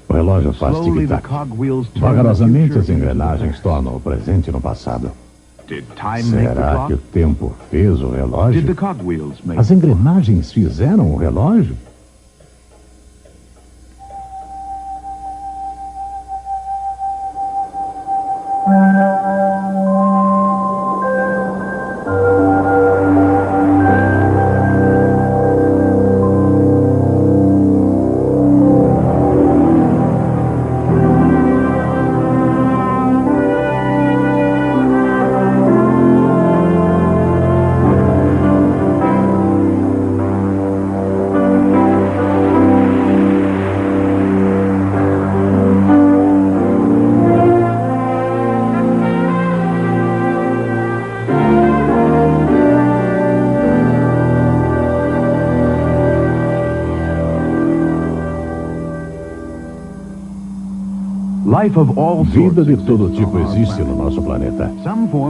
O relógio faz tic-tac. Vagarosamente, as engrenagens tornam o presente no passado. Será que o tempo fez o relógio? As engrenagens fizeram o relógio? Vida de todo tipo existe no nosso planeta.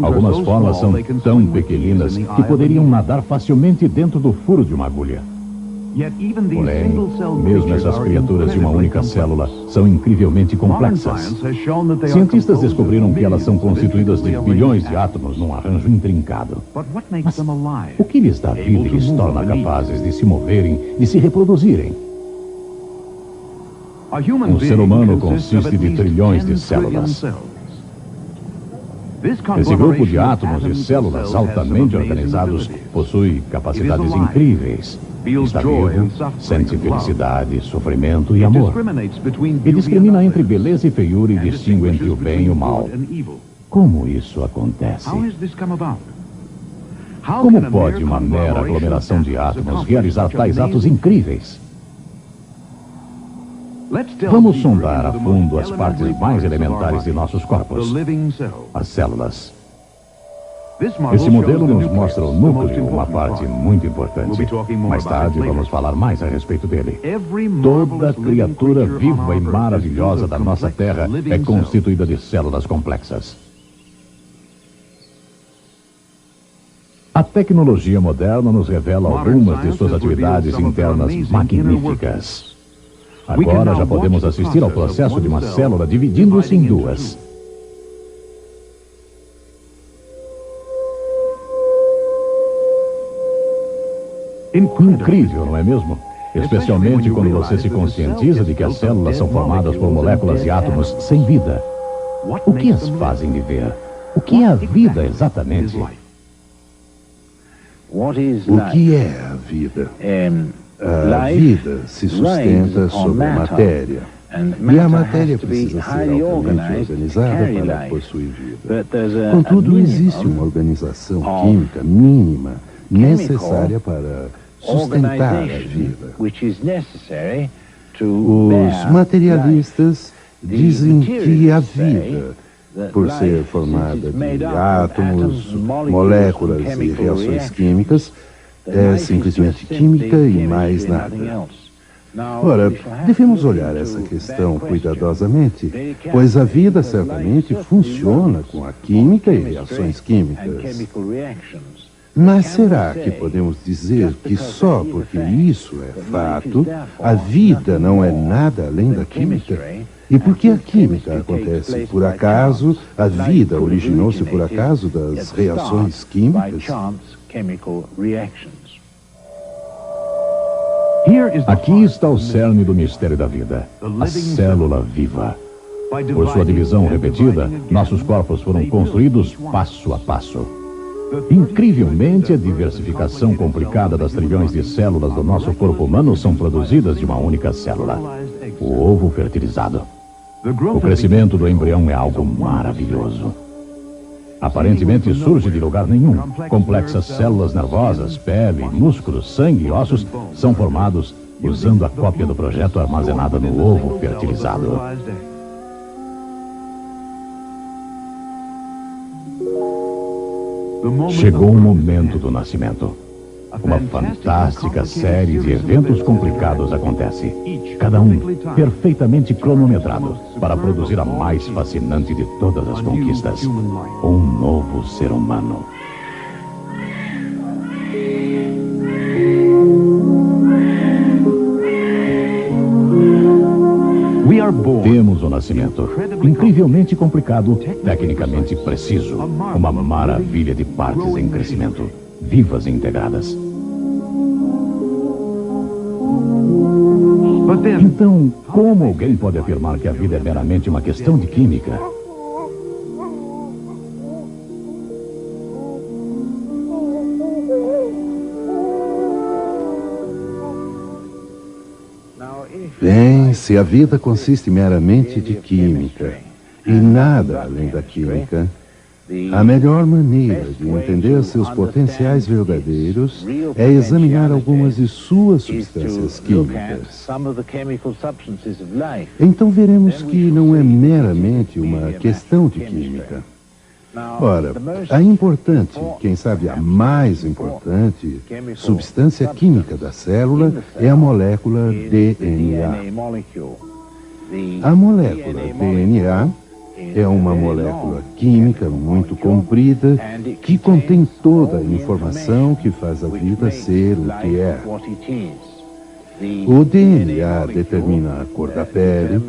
Algumas formas são tão pequeninas que poderiam nadar facilmente dentro do furo de uma agulha. Porém, mesmo essas criaturas de uma única célula são incrivelmente complexas. Cientistas descobriram que elas são constituídas de bilhões de átomos num arranjo intrincado. Mas o que lhes dá vida e lhes torna capazes de se moverem e se reproduzirem? Um ser humano consiste de trilhões de células. Esse grupo de átomos e células altamente organizados possui capacidades incríveis. Está vivo, sente felicidade, sofrimento e amor. E discrimina entre beleza e feiura e distingue entre o bem e o mal. Como isso acontece? Como pode uma mera aglomeração de átomos realizar tais atos incríveis? Vamos sondar a fundo as partes mais elementares de nossos corpos, as células. Esse modelo nos mostra o núcleo, uma parte muito importante. Mais tarde vamos falar mais a respeito dele. Toda criatura viva e maravilhosa da nossa Terra é constituída de células complexas. A tecnologia moderna nos revela algumas de suas atividades internas magníficas. Agora já podemos assistir ao processo de uma célula dividindo-se em duas. Incrível, não é mesmo? Especialmente quando você se conscientiza de que as células são formadas por moléculas e átomos sem vida. O que as fazem viver? O que é a vida exatamente? O que é a vida? A vida se sustenta sobre a matéria, e a matéria precisa ser altamente organizada para possuir vida. Contudo, existe uma organização química mínima necessária para sustentar a vida. Os materialistas dizem que a vida, por ser formada de átomos, moléculas e reações químicas, é simplesmente química e mais nada. Ora, devemos olhar essa questão cuidadosamente, pois a vida certamente funciona com a química e reações químicas. Mas será que podemos dizer que só porque isso é fato, a vida não é nada além da química? E porque a química acontece por acaso, a vida originou-se por acaso das reações químicas? Aqui está o cerne do mistério da vida, a célula viva. Por sua divisão repetida, nossos corpos foram construídos passo a passo. Incrivelmente, a diversificação complicada das trilhões de células do nosso corpo humano são produzidas de uma única célula, o ovo fertilizado. O crescimento do embrião é algo maravilhoso. Aparentemente surge de lugar nenhum. Complexas células nervosas, pele, músculos, sangue e ossos são formados usando a cópia do projeto armazenada no ovo fertilizado. Chegou o momento do nascimento. Uma fantástica série de eventos complicados acontece. Cada um perfeitamente cronometrado para produzir a mais fascinante de todas as conquistas. Um novo ser humano. Temos um nascimento incrivelmente complicado, tecnicamente preciso. Uma maravilha de partes em crescimento, vivas e integradas. Então, como alguém pode afirmar que a vida é meramente uma questão de química? Bem, se a vida consiste meramente de química e nada além da química, a melhor maneira de entender seus potenciais verdadeiros é examinar algumas de suas substâncias químicas. Então veremos que não é meramente uma questão de química. Ora, a importante, quem sabe a mais importante, substância química da célula é a molécula DNA. A molécula DNA é uma molécula química muito comprida que contém toda a informação que faz a vida ser o que é. O DNA determina a cor da pele,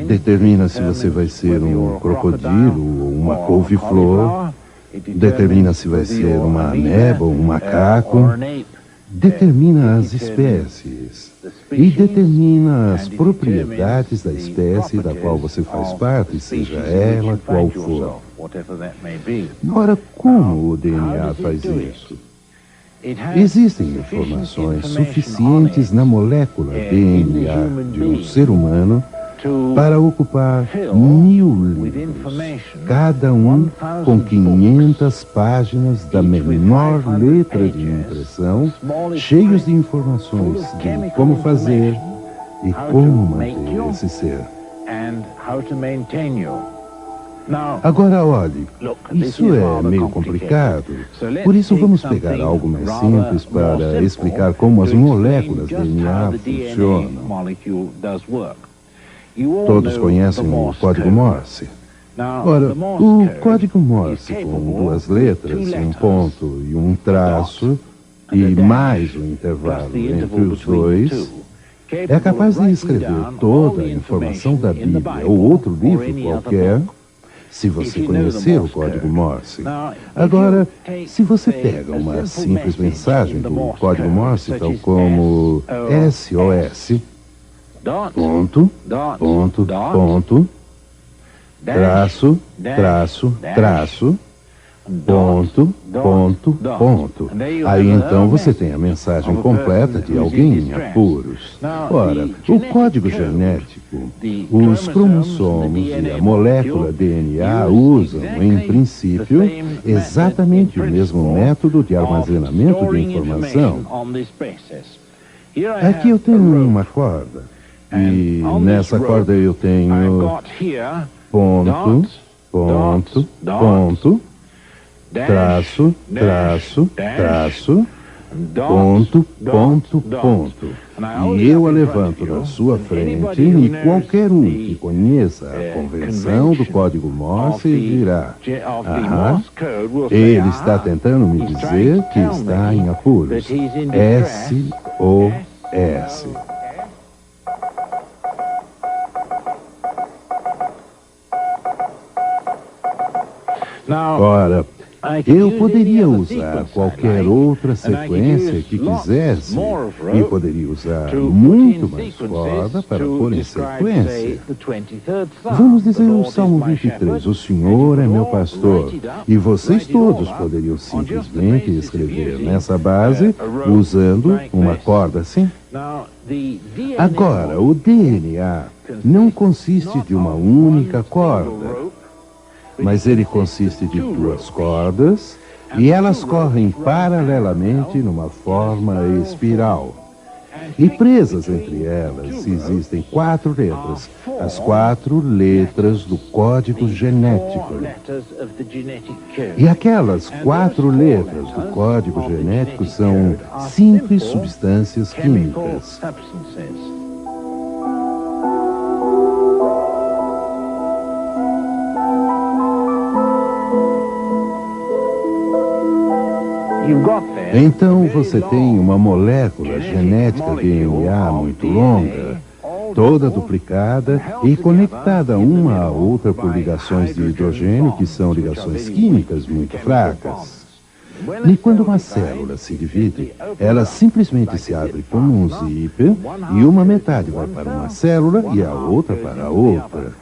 determina se você vai ser um crocodilo ou uma couve-flor, determina se vai ser uma ameba ou um macaco, determina as espécies e determina as propriedades da espécie da qual você faz parte, seja ela qual for. Ora, como o DNA faz isso? Existem informações suficientes na molécula DNA de um ser humano para ocupar 1000 livros, cada um com 500 páginas da menor letra de impressão, cheios de informações de como fazer e como manter esse ser. Agora, olhe, isso é meio complicado, por isso vamos pegar algo mais simples para explicar como as moléculas DNA funcionam. Todos conhecem o código Morse. Ora, o código Morse com 2 letras, um ponto e um traço, e mais um intervalo entre os dois, é capaz de escrever toda a informação da Bíblia ou outro livro qualquer, se você conhecer o código Morse. Agora, se você pega uma simples mensagem do código Morse, tal como SOS, ponto, ponto, ponto, traço, traço, traço, ponto, ponto, ponto. Aí então você tem a mensagem completa de alguém em apuros. Ora, o código genético, os cromossomos e a molécula DNA usam, em princípio, exatamente o mesmo método de armazenamento de informação. Aqui eu tenho uma corda, e nessa corda eu tenho ponto, ponto, ponto, traço, traço, traço, ponto, ponto, ponto. E eu a levanto na sua frente e qualquer um que conheça a convenção do código Morse dirá: aham, ele está tentando me dizer que está em apuros. SOS. Ora, eu poderia usar qualquer outra sequência que quisesse e poderia usar muito mais corda para pôr em sequência. Vamos dizer o Salmo 23, o Senhor é meu pastor, e vocês todos poderiam simplesmente escrever nessa base usando uma corda assim. Agora, o DNA não consiste de uma única corda, mas ele consiste de 2 cordas e elas correm paralelamente numa forma espiral. E presas entre elas existem 4 letras, as 4 letras do código genético. E aquelas 4 letras do código genético são simples substâncias químicas. Então você tem uma molécula genética DNA muito longa, toda duplicada e conectada uma à outra por ligações de hidrogênio, que são ligações químicas muito fracas. E quando uma célula se divide, ela simplesmente se abre como um zíper e uma metade vai para uma célula e a outra para a outra.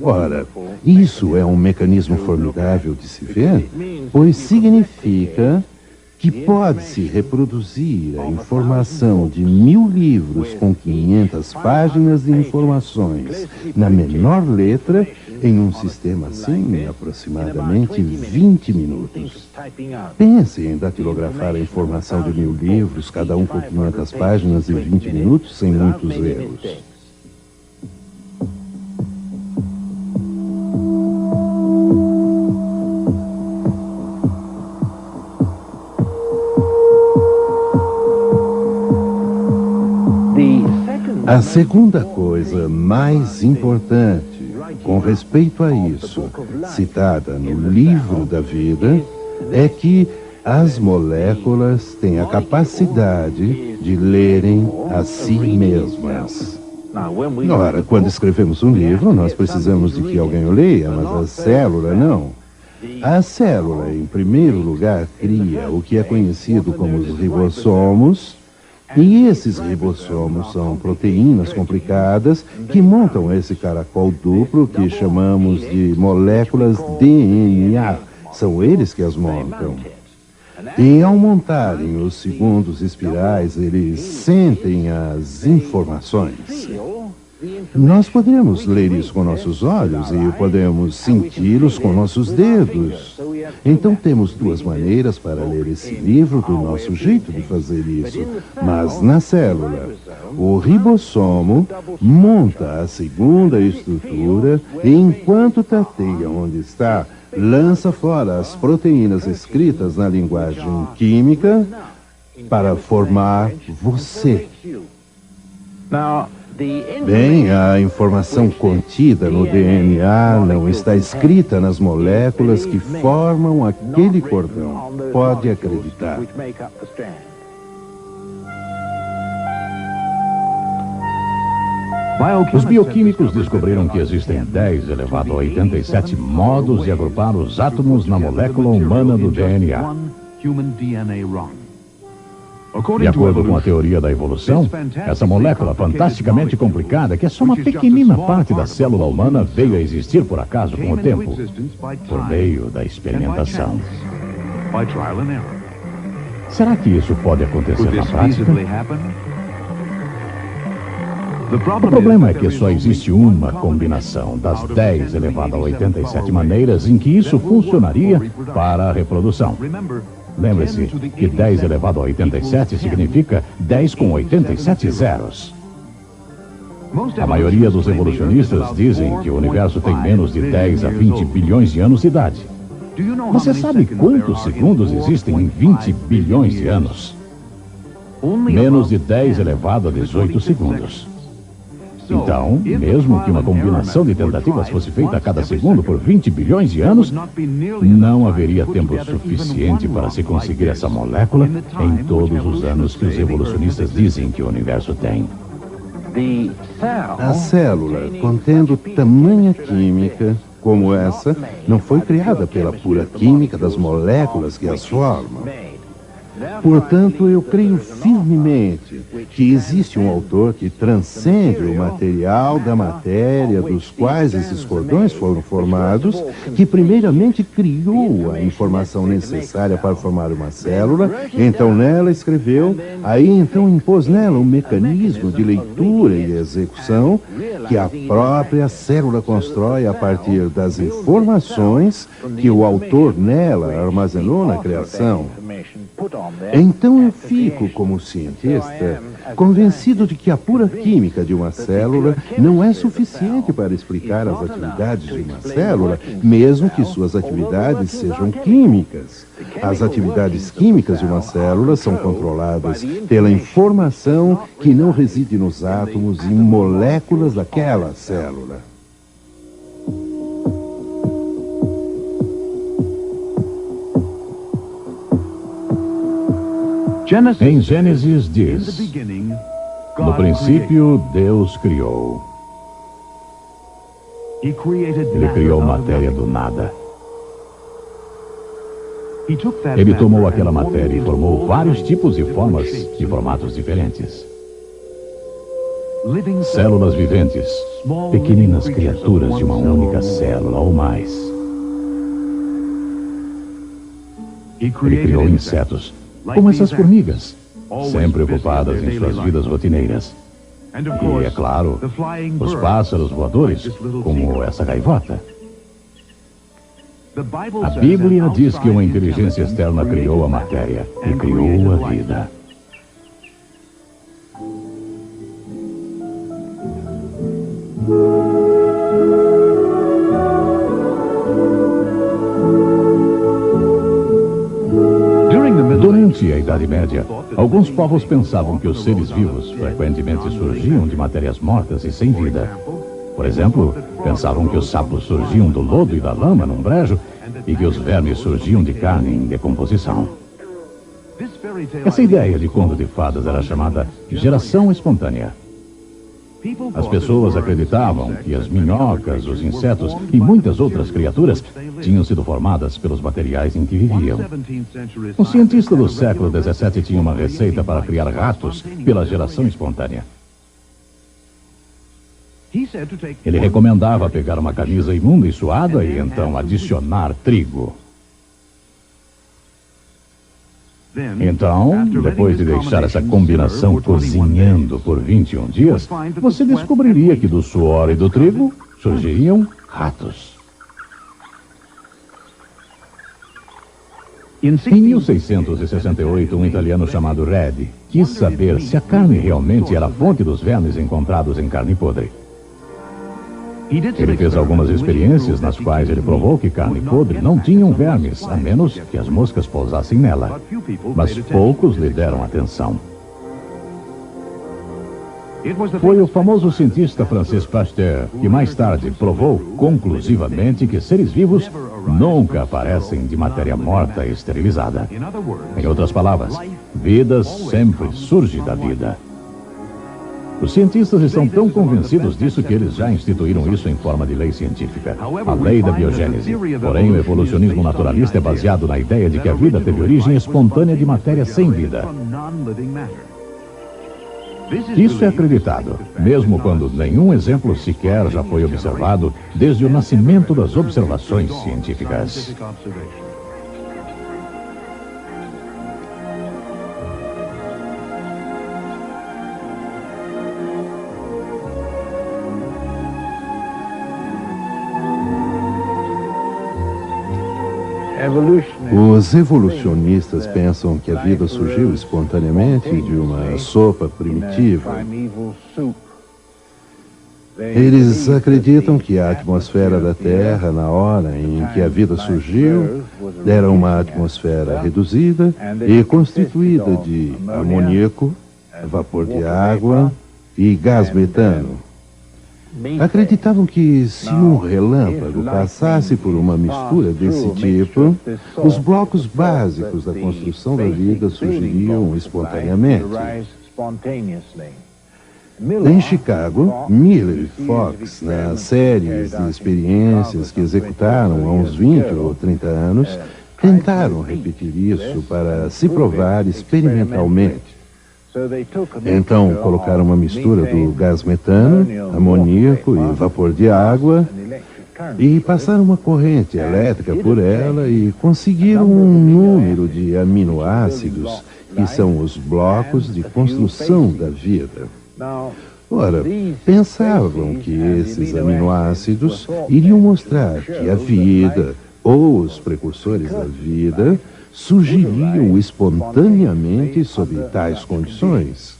Ora, isso é um mecanismo formidável de se ver, pois significa que pode-se reproduzir a informação de 1000 livros com 500 páginas de informações na menor letra em um sistema assim em aproximadamente 20 minutos. Pense em datilografar a informação de 1000 livros, cada um com 500 páginas em 20 minutos, sem muitos erros. A segunda coisa mais importante com respeito a isso, citada no livro da vida, é que as moléculas têm a capacidade de lerem a si mesmas. Ora, quando escrevemos um livro, nós precisamos de que alguém o leia, mas a célula não. A célula, em primeiro lugar, cria o que é conhecido como os ribossomos, e esses ribossomos são proteínas complicadas que montam esse caracol duplo que chamamos de moléculas DNA. São eles que as montam. E ao montarem os segundos espirais, eles sentem as informações. Nós podemos ler isso com nossos olhos e podemos senti-los com nossos dedos. Então temos duas maneiras para ler esse livro do nosso jeito de fazer isso. Mas na célula, o ribossomo monta a segunda estrutura e enquanto tateia onde está, lança fora as proteínas escritas na linguagem química para formar você. Bem, a informação contida no DNA não está escrita nas moléculas que formam aquele cordão. Pode acreditar. Os bioquímicos descobriram que existem 10 elevado a 87 modos de agrupar os átomos na molécula humana do DNA. De acordo com a teoria da evolução, essa molécula fantasticamente complicada, que é só uma pequenina parte da célula humana, veio a existir por acaso com o tempo, por meio da experimentação. Será que isso pode acontecer na prática? O problema é que só existe uma combinação das 10 elevado a 87 maneiras em que isso funcionaria para a reprodução. Lembre-se que 10 elevado a 87 significa 10 com 87 zeros. A maioria dos evolucionistas dizem que o universo tem menos de 10 a 20 bilhões de anos de idade. Você sabe quantos segundos existem em 20 bilhões de anos? Menos de 10 elevado a 18 segundos. Então, mesmo que uma combinação de tentativas fosse feita a cada segundo por 20 bilhões de anos, não haveria tempo suficiente para se conseguir essa molécula em todos os anos que os evolucionistas dizem que o universo tem. A célula, contendo tamanha química como essa, não foi criada pela pura química das moléculas que as formam. Portanto, eu creio firmemente que existe um autor que transcende o material da matéria dos quais esses cordões foram formados, que primeiramente criou a informação necessária para formar uma célula, então nela escreveu, aí então impôs nela um mecanismo de leitura e execução que a própria célula constrói a partir das informações que o autor nela armazenou na criação. Então eu fico, como cientista, convencido de que a pura química de uma célula não é suficiente para explicar as atividades de uma célula, mesmo que suas atividades sejam químicas. As atividades químicas de uma célula são controladas pela informação que não reside nos átomos e em moléculas daquela célula. Em Gênesis diz: No princípio, Deus criou. Ele criou matéria do nada. Ele tomou aquela matéria e formou vários tipos e formas e formatos diferentes. Células viventes, pequeninas criaturas de uma única célula ou mais. Ele criou insetos, como essas formigas, sempre ocupadas em suas vidas rotineiras. E, é claro, os pássaros voadores, como essa gaivota. A Bíblia diz que uma inteligência externa criou a matéria e criou a vida. Durante a Idade Média, alguns povos pensavam que os seres vivos frequentemente surgiam de matérias mortas e sem vida. Por exemplo, pensavam que os sapos surgiam do lodo e da lama num brejo e que os vermes surgiam de carne em decomposição. Essa ideia de conto de fadas era chamada geração espontânea. As pessoas acreditavam que as minhocas, os insetos e muitas outras criaturas tinham sido formadas pelos materiais em que viviam. Um cientista do século XVII tinha uma receita para criar ratos pela geração espontânea. Ele recomendava pegar uma camisa imunda e suada e então adicionar trigo. Então, depois de deixar essa combinação cozinhando por 21 dias, você descobriria que do suor e do trigo surgiriam ratos. Em 1668, um italiano chamado Redi quis saber se a carne realmente era a fonte dos vermes encontrados em carne podre. Ele fez algumas experiências nas quais ele provou que carne podre não tinham vermes, a menos que as moscas pousassem nela. Mas poucos lhe deram atenção. Foi o famoso cientista francês Pasteur que mais tarde provou conclusivamente que seres vivos nunca aparecem de matéria morta e esterilizada. Em outras palavras, vida sempre surge da vida. Os cientistas estão tão convencidos disso que eles já instituíram isso em forma de lei científica, a lei da biogênese. Porém, o evolucionismo naturalista é baseado na ideia de que a vida teve origem espontânea de matéria sem vida. Isso é acreditado, mesmo quando nenhum exemplo sequer já foi observado desde o nascimento das observações científicas. Os evolucionistas pensam que a vida surgiu espontaneamente de uma sopa primitiva. Eles acreditam que a atmosfera da Terra, na hora em que a vida surgiu, era uma atmosfera reduzida e constituída de amoníaco, vapor de água e gás metano. Acreditavam que se um relâmpago passasse por uma mistura desse tipo, os blocos básicos da construção da vida surgiriam espontaneamente. Em Chicago, Miller e Fox, nas séries de experiências que executaram há uns 20 ou 30 anos, tentaram repetir isso para se provar experimentalmente. Então, colocaram uma mistura do gás metano, amoníaco e vapor de água e passaram uma corrente elétrica por ela e conseguiram um número de aminoácidos que são os blocos de construção da vida. Ora, pensavam que esses aminoácidos iriam mostrar que a vida, ou os precursores da vida, surgiriam espontaneamente sob tais condições.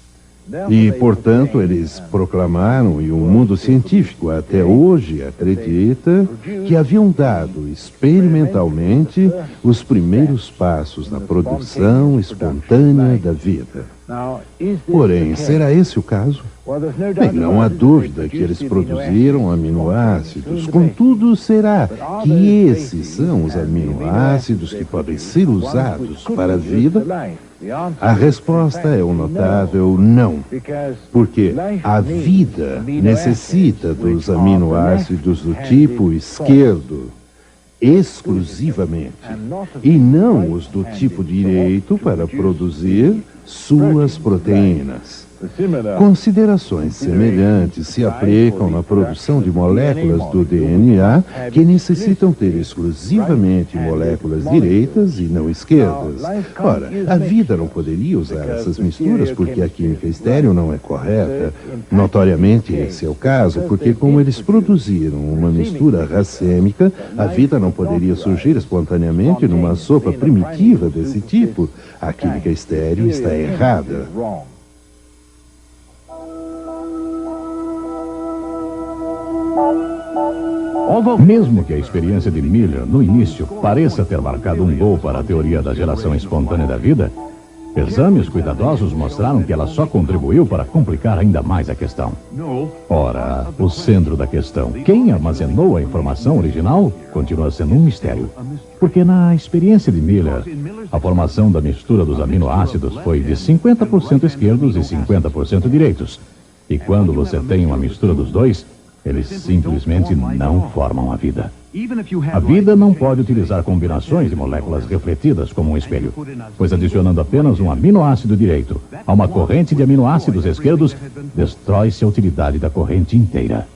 E, portanto, eles proclamaram, e o mundo científico até hoje acredita, que haviam dado experimentalmente os primeiros passos na produção espontânea da vida. Porém, será esse o caso? Bem, não há dúvida que eles produziram aminoácidos. Contudo, será que esses são os aminoácidos que podem ser usados para a vida? A resposta é um notável não, porque a vida necessita dos aminoácidos do tipo esquerdo exclusivamente, e não os do tipo direito para produzir suas proteínas. Considerações semelhantes se aplicam na produção de moléculas do DNA que necessitam ter exclusivamente moléculas direitas e não esquerdas. Ora, a vida não poderia usar essas misturas porque a química estéril não é correta. Notoriamente esse é o caso, porque como eles produziram uma mistura racêmica, a vida não poderia surgir espontaneamente numa sopa primitiva desse tipo. A química estéril está errada. Mesmo que a experiência de Miller, no início, pareça ter marcado um gol para a teoria da geração espontânea da vida, exames cuidadosos mostraram que ela só contribuiu para complicar ainda mais a questão. Ora, o centro da questão, quem armazenou a informação original, continua sendo um mistério. Porque na experiência de Miller, a formação da mistura dos aminoácidos foi de 50% esquerdos e 50% direitos. E quando você tem uma mistura dos dois, eles simplesmente não formam a vida. A vida não pode utilizar combinações de moléculas refletidas como um espelho, pois adicionando apenas um aminoácido direito a uma corrente de aminoácidos esquerdos, destrói-se a utilidade da corrente inteira.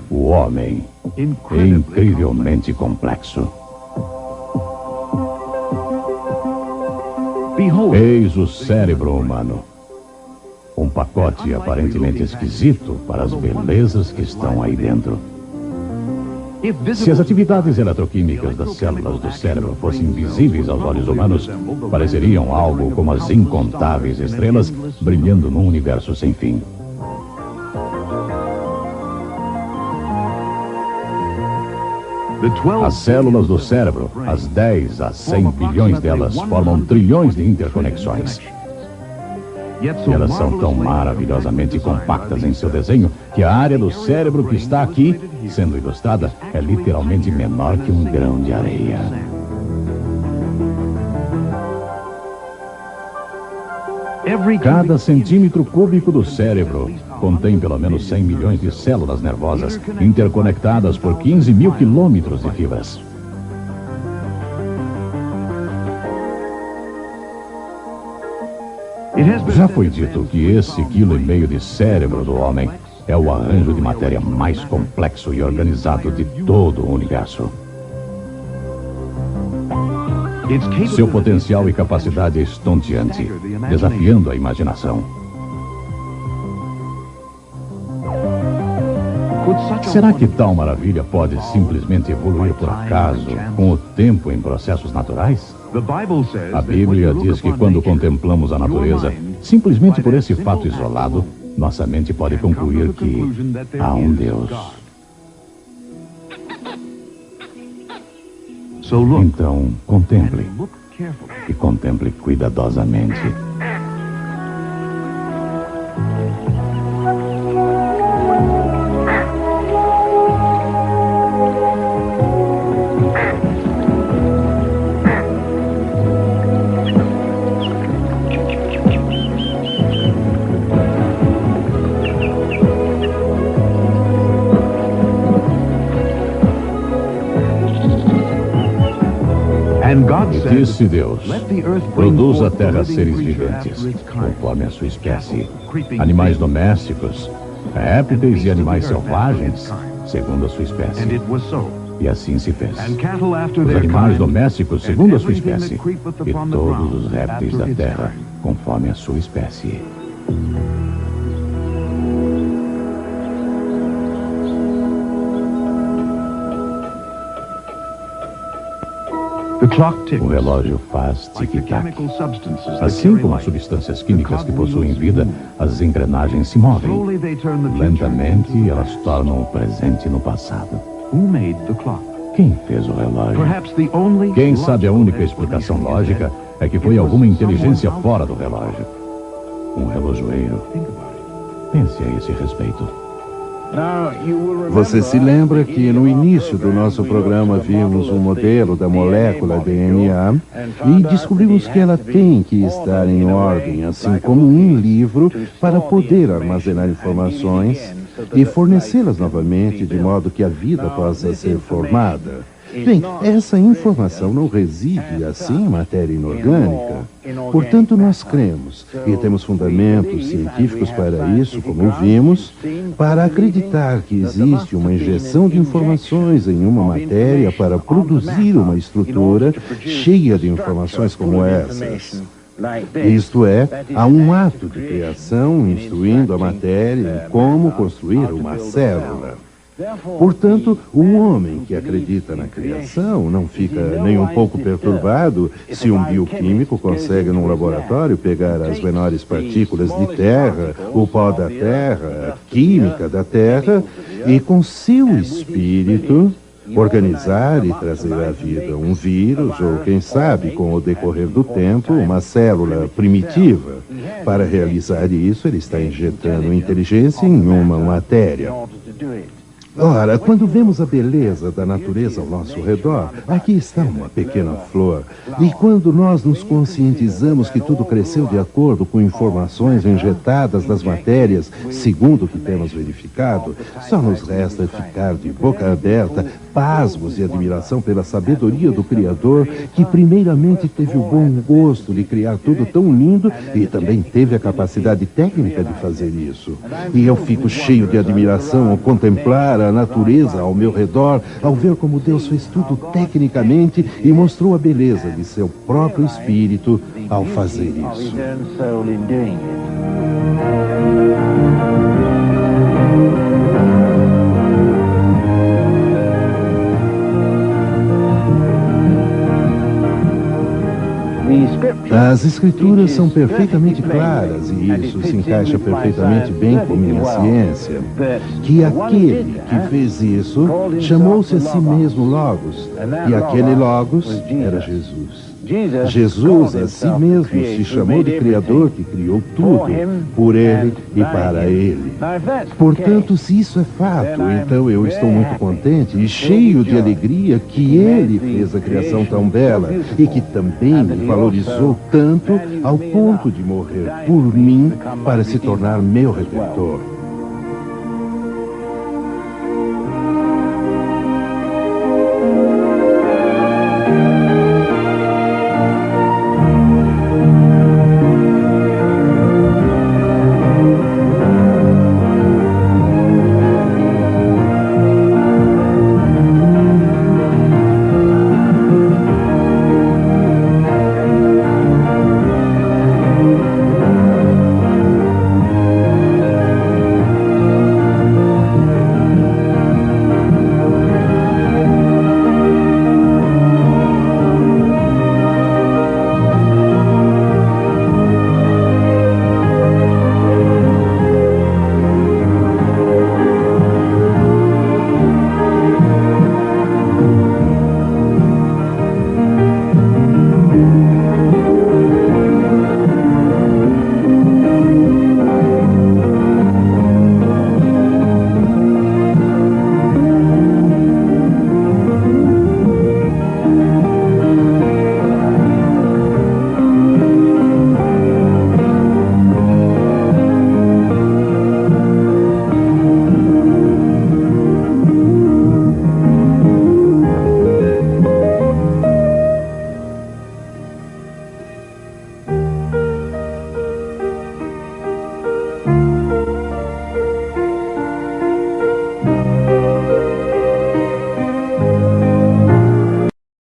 O homem é incrivelmente complexo. Eis o cérebro humano. Um pacote aparentemente esquisito para as belezas que estão aí dentro. Se as atividades eletroquímicas das células do cérebro fossem visíveis aos olhos humanos, pareceriam algo como as incontáveis estrelas brilhando num universo sem fim. As células do cérebro, as 10 a 100 bilhões delas, formam trilhões de interconexões. E elas são tão maravilhosamente compactas em seu desenho que a área do cérebro que está aqui, sendo ilustrada, é literalmente menor que um grão de areia. Cada centímetro cúbico do cérebro contém pelo menos 100 milhões de células nervosas interconectadas por 15 mil quilômetros de fibras. Já foi dito que esse 1,5 quilo de cérebro do homem é o arranjo de matéria mais complexo e organizado de todo o universo. Seu potencial e capacidade é estonteante, desafiando a imaginação. Será que tal maravilha pode simplesmente evoluir por acaso, com o tempo em processos naturais? A Bíblia diz que quando contemplamos a natureza, simplesmente por esse fato isolado, nossa mente pode concluir que há um Deus. Então, contemple. E contemple cuidadosamente. Disse Deus, produz a terra seres viventes, conforme a sua espécie, animais domésticos, répteis e animais selvagens, segundo a sua espécie. E assim se fez. Os animais domésticos, segundo a sua espécie, e todos os répteis da terra, conforme a sua espécie. O relógio faz tic-tac. Assim como as substâncias químicas que possuem vida, as engrenagens se movem. Lentamente, elas tornam o presente no passado. Quem fez o relógio? Quem sabe a única explicação lógica é que foi alguma inteligência fora do relógio. um relojoeiro. Pense a esse respeito. Você se lembra que no início do nosso programa vimos um modelo da molécula DNA e descobrimos que ela tem que estar em ordem, assim como um livro, para poder armazenar informações e fornecê-las novamente de modo que a vida possa ser formada. Bem, essa informação não reside assim em matéria inorgânica. Portanto, nós cremos, e temos fundamentos científicos para isso, como vimos, para acreditar que existe uma injeção de informações em uma matéria para produzir uma estrutura cheia de informações como essas. Isto é, há um ato de criação instruindo a matéria em como construir uma célula. Portanto, o homem que acredita na criação não fica nem um pouco perturbado se um bioquímico consegue num laboratório pegar as menores partículas de terra, o pó da terra, a química da terra e com seu espírito organizar e trazer à vida um vírus ou, quem sabe, com o decorrer do tempo, uma célula primitiva. Para realizar isso, ele está injetando inteligência em uma matéria. Ora, quando vemos a beleza da natureza ao nosso redor, aqui está uma pequena flor. E quando nós nos conscientizamos que tudo cresceu de acordo com informações injetadas das matérias, segundo o que temos verificado, só nos resta ficar de boca aberta, pasmos e admiração pela sabedoria do Criador, que primeiramente teve o bom gosto de criar tudo tão lindo e também teve a capacidade técnica de fazer isso. E eu fico cheio de admiração ao contemplar a natureza ao meu redor, ao ver como Deus fez tudo tecnicamente e mostrou a beleza de seu próprio espírito ao fazer isso. As escrituras são perfeitamente claras, e isso se encaixa perfeitamente bem com minha ciência, que aquele que fez isso chamou-se a si mesmo Logos, e aquele Logos era Jesus. Jesus a si mesmo se chamou de Criador, que criou tudo, por Ele e para Ele. Portanto, se isso é fato, então eu estou muito contente e cheio de alegria que Ele fez a criação tão bela e que também me valorizou tanto ao ponto de morrer por mim para se tornar meu Redentor.